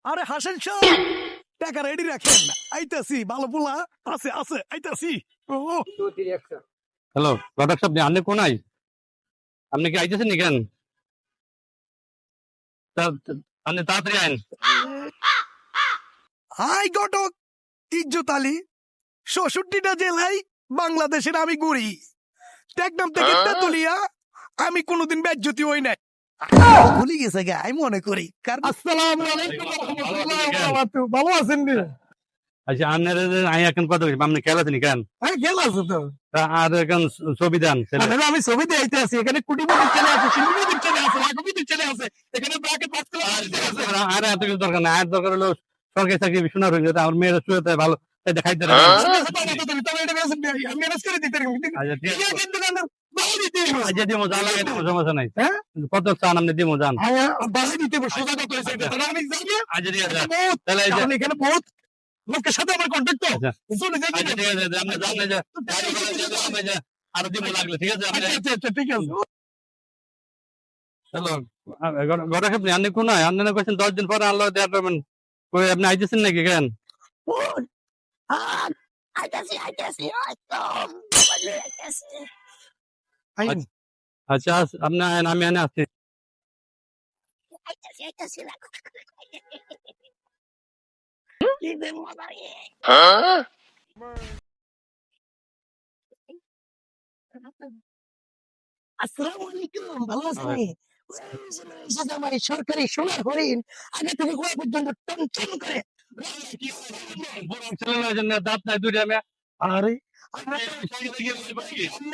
আরে হাসেন সব টাকা রেডি রাখেন, আইতাছি। ভালো পোলা আছে আছে, আইতাছি। ও হ্যালো ঘটক সাহেব, আপনি কোনায়? আপনি কি আইতেছেন কেন? আপনি তাড়াতাড়ি আইন। হাই ঘটক ইজ্জত আলী, ৬৬টা জেলায় বাংলাদেশের আমি ঘুরি। টেকনাম থেকে তেতুলিয়া আমি কোনোদিন বেজ্জতি হই নাই। ভুলে গেছে গে আমি মনে করি। আসসালামু আলাইকুম ওয়া রাহমাতুল্লাহি ওয়া বারাকাতুহু। ভালো আছেন রে? আচ্ছা আপনার আই এখন কথা বলছি, আপনি খেলা আছেন কেন? হ্যাঁ খেলা আছে তো। আর এখন ছবি দেন আমি ছবি দেখতে আছি। এখানে কোটিপতির ছেলে আছে, শিল্পপতির ছেলে আছে, লাখপতির ছেলে আছে। এখানে ব্র্যাকেট পাস করা আছে। আর এত কিছু দরকার নাই। আর দরকার হলো সরকারি চাকরি শোনার হয়ে যেতে আমার মেয়েরা শুয়ে ভালো দেখাইতে তবে এটা ম্যানেজ করে দিতে পারবো। আচ্ছা ঠিক আছে। কিন্তু না বাড়ি দিতে হবে। আচ্ছা দিমো, যা লাগে দিমো, সমস্যা নাই। হ্যাঁ কত চান আপনি? দিমো যান। বাড়ি দিতে হবে, সোজা কথা হয়েছে এটা। তাহলে আমি যাই না? আচ্ছা ঠিক আছে। বহুত, তাহলে এই যে কারণ এখানে বহুত লোকের সাথে আমার কন্ট্যাক্ট তো। আচ্ছা চলে যাই আচ্ছা ঠিক আছে, আপনি যান না যে আপনি যে আরো দিমো লাগলে ঠিক আছে। আপনি আচ্ছা ঠিক আছে। চলো ঘটক সাহেব, আপনি কোনায়? আপনি কইছেন 10 দিন পরে আল্লাহ দেয়া পাবেন। কই আপনি আইতেছেন নাকি কেন? আইতাছি আচ্ছা আপনি আইন, আমি এনে আসছি। আসসালামু আলাইকুম, ভালো আছেন? আমার এই সরকারি সোনার হরিণ আগে থেকে গোড়া পর্যন্ত টনটন করে। দাঁত নাই দুইটা আমি আরে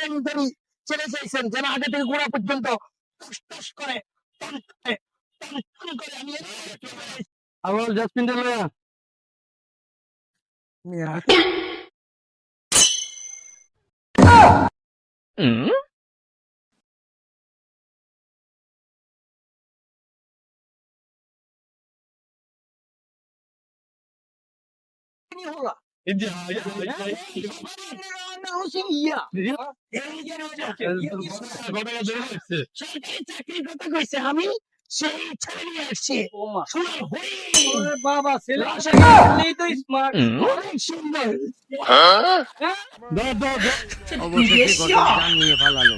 আমদানি ছেড়ে চাইছেন যেন আগে থেকে গোড়া পর্যন্ত টস টস করে, টন করে, টন করে। আমি আবার জাসমিন দিলে সরকারি চাকরির কথা কইছে, আমি সেই ছেলে নিয়ে আসছি। সোনার হরিণ বাবা ছেলে তো স্মার্ট। অনেক সুন্দর। অবশ্যই ঘটক জান নিয়ে ফালালো।